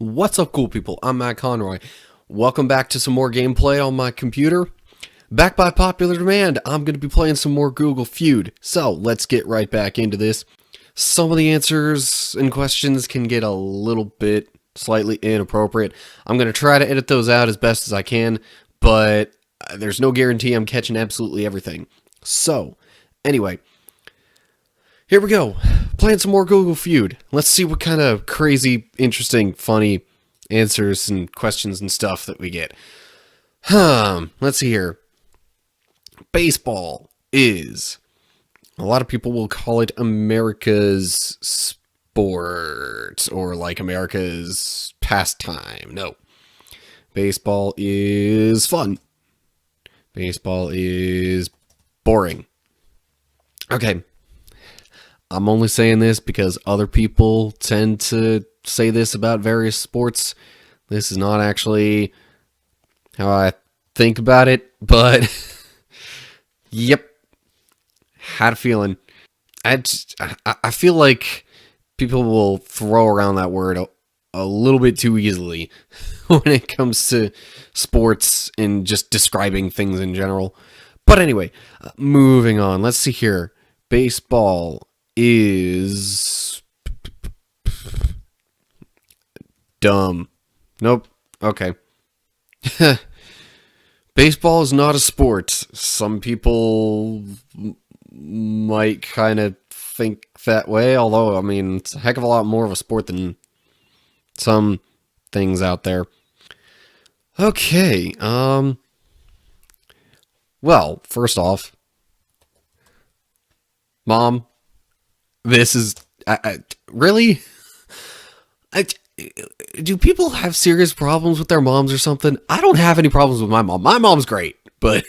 What's up, cool people? I'm Matt Conroy. Welcome back to some more gameplay on my computer. Back by popular demand, I'm going to be playing some more Google Feud. So, let's get right back into this. Some of the answers and questions can get a little bit slightly inappropriate. I'm going to try to edit those out as best as I can, but there's no guarantee I'm catching absolutely everything. So, anyway, here we go. Playing some more Google Feud. Let's see what kind of crazy, interesting, funny answers and questions and stuff that we get. Let's see here. Baseball is... A lot of people will call it America's sport, or like America's pastime. No. Baseball is fun. Baseball is boring. Okay. I'm only saying this because other people tend to say this about various sports. This is not actually how I think about it, but yep, had a feeling. I feel like people will throw around that word a little bit too easily when it comes to sports and just describing things in general. But anyway, moving on. Let's see here. Baseball is dumb. Nope. Okay. Baseball is not a sport. Some people might kind of think that way, although, I mean, it's a heck of a lot more of a sport than some things out there. Okay, well, first off, Mom, this is... really? Do people have serious problems with their moms or something? I don't have any problems with my mom. My mom's great, but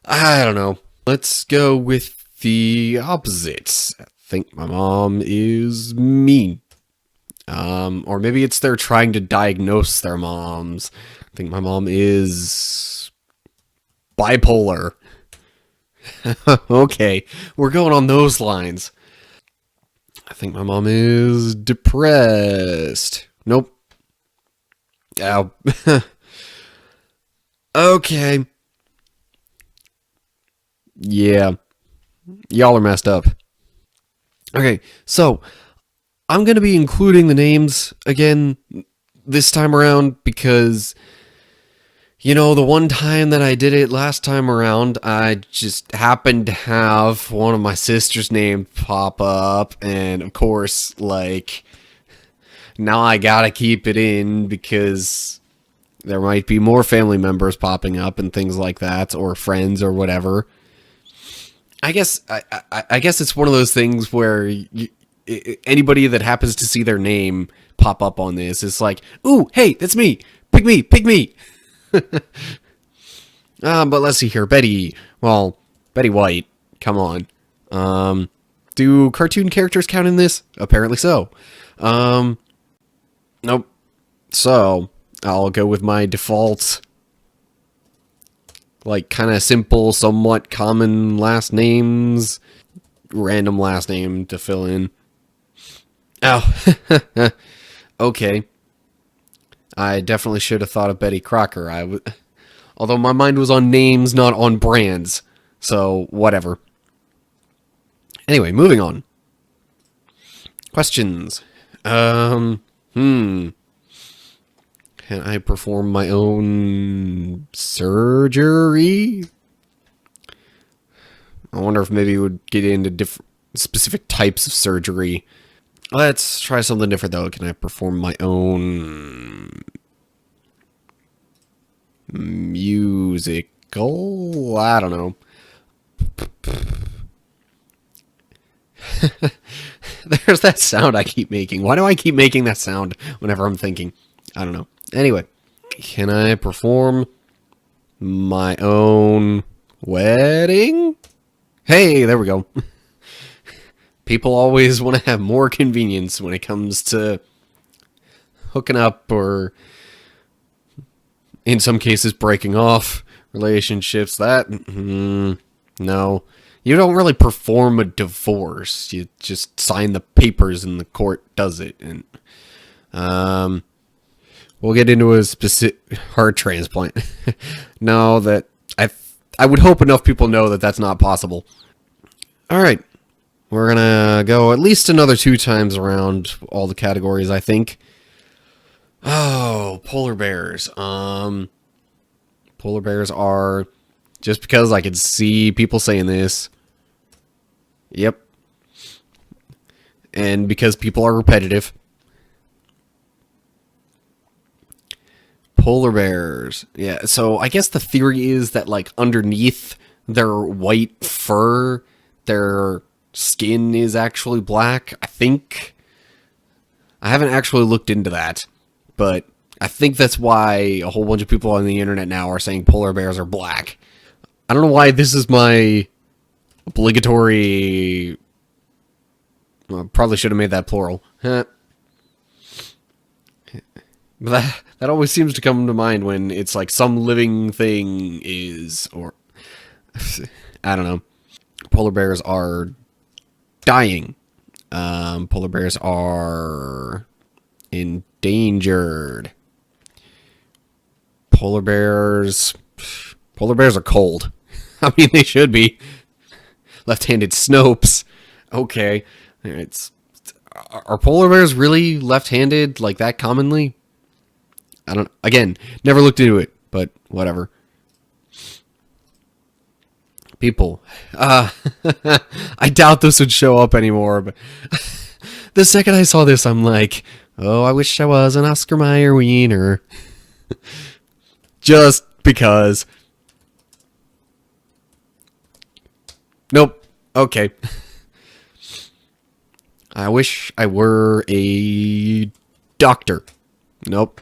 I don't know. Let's go with the opposites. I think my mom is mean. Or maybe it's they're trying to diagnose their moms. I think my mom is bipolar. Okay, we're going on those lines. I think my mom is depressed. Nope. Ow. Okay. Yeah. Y'all are messed up. Okay, so I'm going to be including the names again this time around because... You know, the one time that I did it last time around, I just happened to have one of my sister's name pop up, and of course, like, now I gotta keep it in because there might be more family members popping up and things like that, or friends or whatever. I guess it's one of those things where anybody that happens to see their name pop up on this is like, ooh, hey, that's me, pick me, pick me. But let's see here. Betty. Well, Betty White. Come on. Do cartoon characters count in this? Apparently so. Nope. So, I'll go with my default, like, kind of simple, somewhat common last names. Random last name to fill in. Oh. Okay. I definitely should have thought of Betty Crocker. Although my mind was on names, not on brands. So, whatever. Anyway, moving on. Questions. Can I perform my own surgery? I wonder if maybe it would get into different specific types of surgery. Let's try something different, though. Can I perform my own musical? I don't know. There's that sound I keep making. Why do I keep making that sound whenever I'm thinking? I don't know. Anyway, can I perform my own wedding? Hey, there we go. People always want to have more convenience when it comes to hooking up or, in some cases, breaking off relationships. That, no. You don't really perform a divorce. You just sign the papers and the court does it. And We'll get into a specific heart transplant. No, that I would hope enough people know that that's not possible. All right. We're going to go at least another 2 times around all the categories, I think. Oh, polar bears. Polar bears are, just because I could see people saying this. Yep. And because people are repetitive. Polar bears. Yeah, so I guess the theory is that, like, underneath their white fur, their skin is actually black. I think. I haven't actually looked into that, but I think that's why a whole bunch of people on the internet now are saying polar bears are black. I don't know why this is my obligatory. Well, probably should have made that plural. But that always seems to come to mind when it's like some living thing is, or I don't know. Polar bears are dying. Polar bears are endangered. Polar bears are cold. I mean, they should be. Left-handed Snopes. Okay. Are polar bears really left-handed like that commonly? I don't, again, never looked into it, but whatever. People. I doubt this would show up anymore, but the second I saw this, I'm like, oh, I wish I was an Oscar Mayer wiener. Just because. Nope. Okay. I wish I were a doctor. Nope.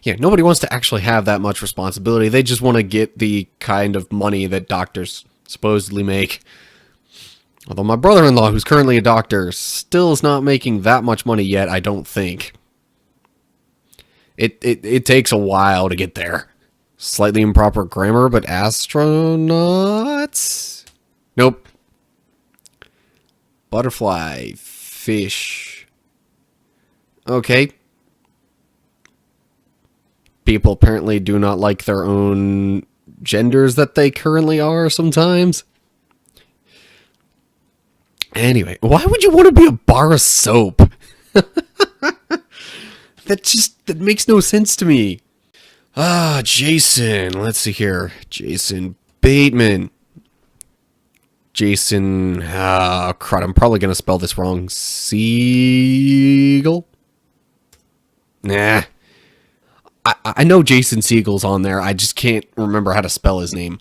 Yeah, nobody wants to actually have that much responsibility. They just want to get the kind of money that doctors supposedly make. Although my brother-in-law, who's currently a doctor, still is not making that much money yet, I don't think. It takes a while to get there. Slightly improper grammar, but astronauts? Nope. Butterfly. Fish. Okay. People apparently do not like their own genders that they currently are sometimes. Anyway, why would you want to be a bar of soap? That makes no sense to me. Jason. Let's see here. Jason Bateman. Jason, crud, I'm probably going to spell this wrong. Siegel? Nah. I know Jason Siegel's on there. I just can't remember how to spell his name.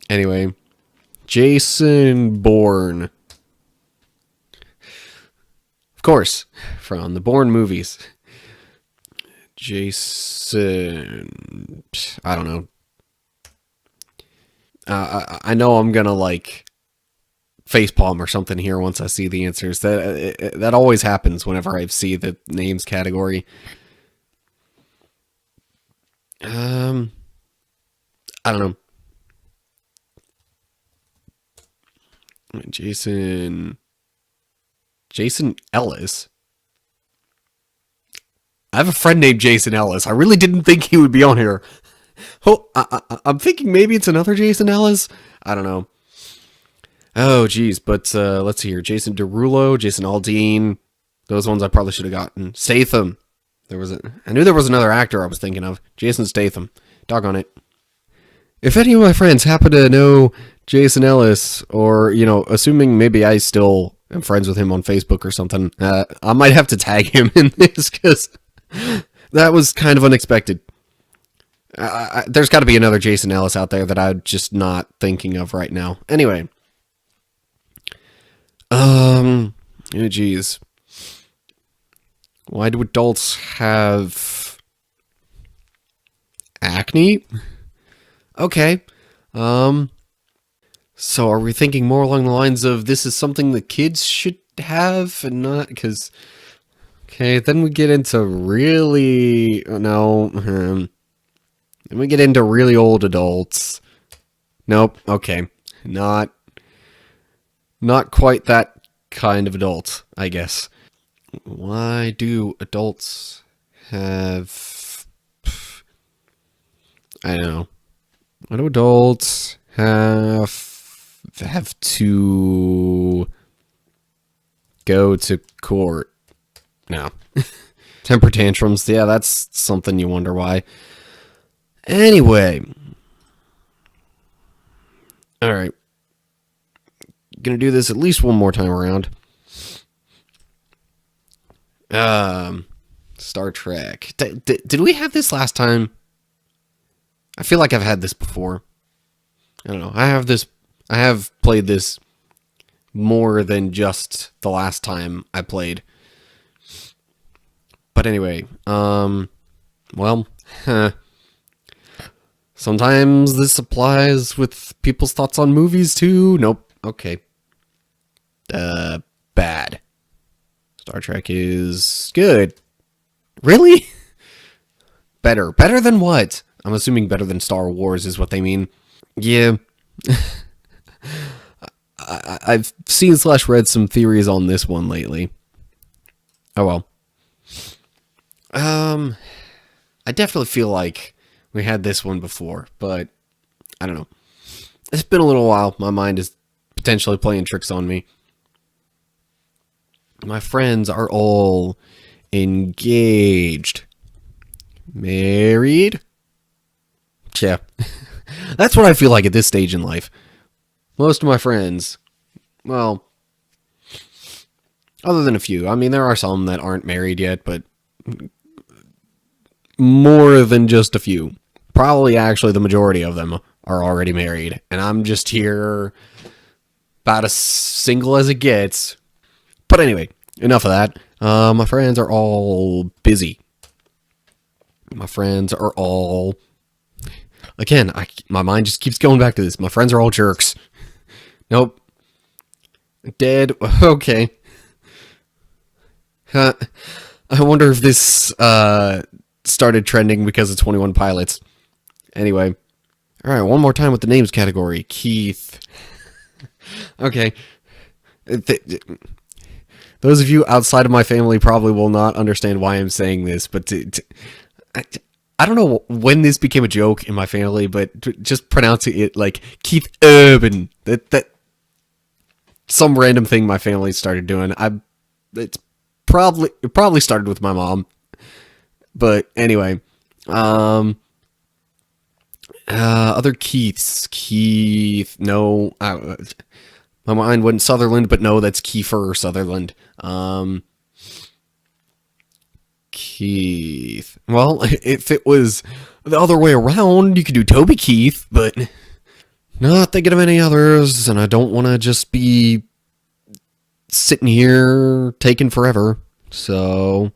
Anyway. Jason Bourne. Of course. From the Bourne movies. Jason... I don't know. I know I'm gonna, like, facepalm or something here once I see the answers. That always happens whenever I see the names category. I don't know. Jason Ellis. I have a friend named Jason Ellis. I really didn't think he would be on here. Oh, I'm thinking maybe it's another Jason Ellis. I don't know. Oh, geez. But let's see here. Jason Derulo, Jason Aldean. Those ones I probably should have gotten. Statham. I knew there was another actor I was thinking of. Jason Statham. Doggone it. If any of my friends happen to know Jason Ellis, or, assuming maybe I still am friends with him on Facebook or something, I might have to tag him in this, because that was kind of unexpected. There's got to be another Jason Ellis out there that I'm just not thinking of right now. Anyway. Oh, geez. Why do adults have acne? Okay. So are we thinking more along the lines of this is something that kids should have and not, because, okay, then we get into really, no, then we get into really old adults. Nope, okay, not quite that kind of adult, I guess. Why do adults have... I don't know. Why do adults have to go to court? No. Temper tantrums. Yeah, that's something you wonder why. Anyway. Alright. Gonna do this at least one more time around. Star Trek. Did we have this last time? I feel like I've had this before. I don't know. I have played this more than just the last time I played. But anyway, well, sometimes this applies with people's thoughts on movies too. Nope. Okay. Bad. Star Trek is good. Really? Better. Better than what? I'm assuming better than Star Wars is what they mean. Yeah. I've seen / read some theories on this one lately. Oh well. I definitely feel like we had this one before, but I don't know. It's been a little while. My mind is potentially playing tricks on me. My friends are all engaged. Married? Yeah. That's what I feel like at this stage in life. Most of my friends, well, other than a few. I mean, there are some that aren't married yet, but more than just a few. Probably actually the majority of them are already married. And I'm just here about as single as it gets. But anyway, enough of that. My friends are all busy. My friends are all... Again, my mind just keeps going back to this. My friends are all jerks. Nope. Dead. Okay. I wonder if this started trending because of 21 Pilots. Anyway. Alright, one more time with the names category. Keith. Okay. Those of you outside of my family probably will not understand why I'm saying this, but I don't know when this became a joke in my family, but just pronouncing it like Keith Urban, that some random thing my family started doing. It probably started with my mom, but anyway, other Keiths. Keith, no, my mind went Sutherland, but no, that's Kiefer Sutherland. Keith. Well, if it was the other way around, you could do Toby Keith, but not thinking of any others, and I don't want to just be sitting here taking forever, so...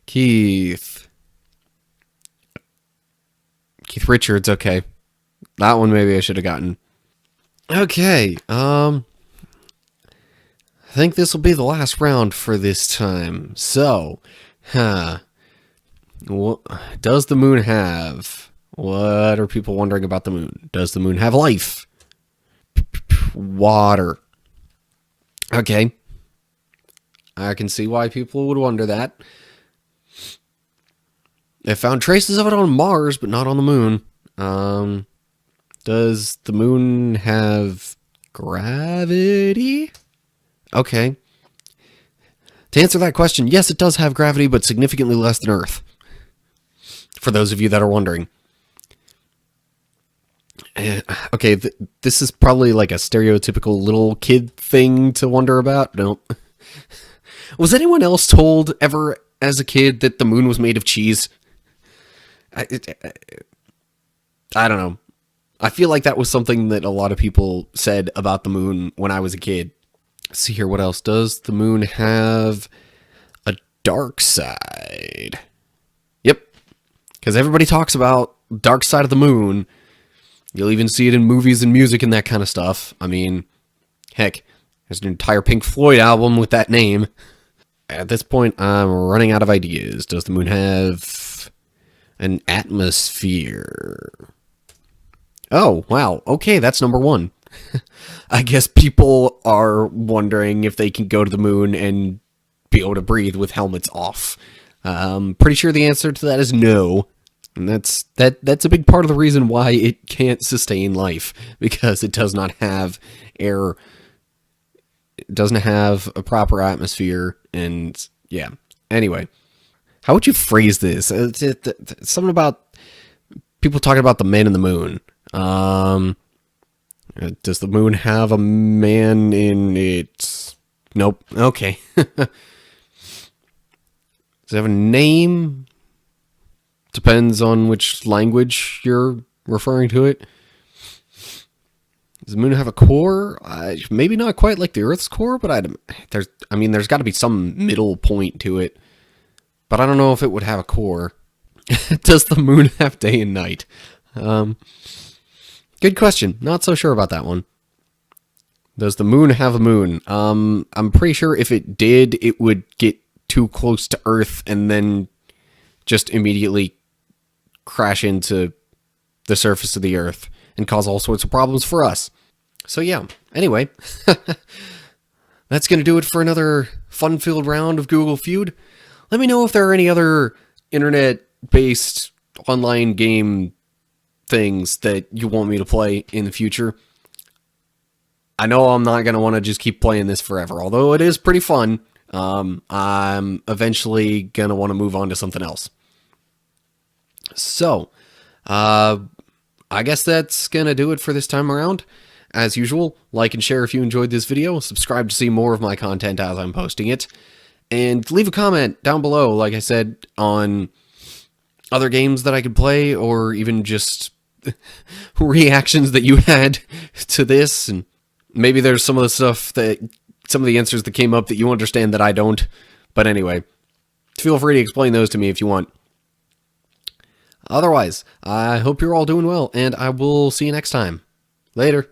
Keith Richards, okay. That one maybe I should have gotten. Okay, I think this will be the last round for this time. So, what does the moon have? What are people wondering about the moon? Does the moon have life? Water. Okay. I can see why people would wonder that. They found traces of it on Mars, but not on the moon. Does the moon have gravity? Okay. To answer that question, yes, it does have gravity, but significantly less than Earth. For those of you that are wondering. Okay, this is probably like a stereotypical little kid thing to wonder about. No. Was anyone else told ever as a kid that the moon was made of cheese? I don't know. I feel like that was something that a lot of people said about the moon when I was a kid. Let's see here, what else? Does the moon have a dark side? Yep. Because everybody talks about dark side of the moon. You'll even see it in movies and music and that kind of stuff. I mean, heck, there's an entire Pink Floyd album with that name. At this point, I'm running out of ideas. Does the moon have an atmosphere? Oh, wow. Okay, that's number one. I guess people are wondering if they can go to the moon and be able to breathe with helmets off. Pretty sure the answer to that is no. And that's a big part of the reason why it can't sustain life, because it does not have air, it doesn't have a proper atmosphere, and yeah. Anyway, how would you phrase this? Something about people talking about the man in the moon. Does the moon have a man in it? Nope. Okay. Does it have a name? Depends on which language you're referring to it. Does the moon have a core? Maybe not quite like the Earth's core, but there's got to be some middle point to it. But I don't know if it would have a core. Does the moon have day and night? Good question. Not so sure about that one. Does the moon have a moon? I'm pretty sure if it did, it would get too close to Earth and then just immediately crash into the surface of the Earth and cause all sorts of problems for us. So yeah, anyway, that's going to do it for another fun-filled round of Google Feud. Let me know if there are any other internet-based online game things that you want me to play in the future. I know I'm not going to want to just keep playing this forever, although it is pretty fun. I'm eventually going to want to move on to something else. So, I guess that's going to do it for this time around. As usual, like and share if you enjoyed this video, subscribe to see more of my content as I'm posting it, and leave a comment down below, like I said, on other games that I could play, or even just reactions that you had to this, and maybe there's some of the answers that came up that you understand that I don't. But anyway, feel free to explain those to me if you want. Otherwise, I hope you're all doing well, and I will see you next time. Later.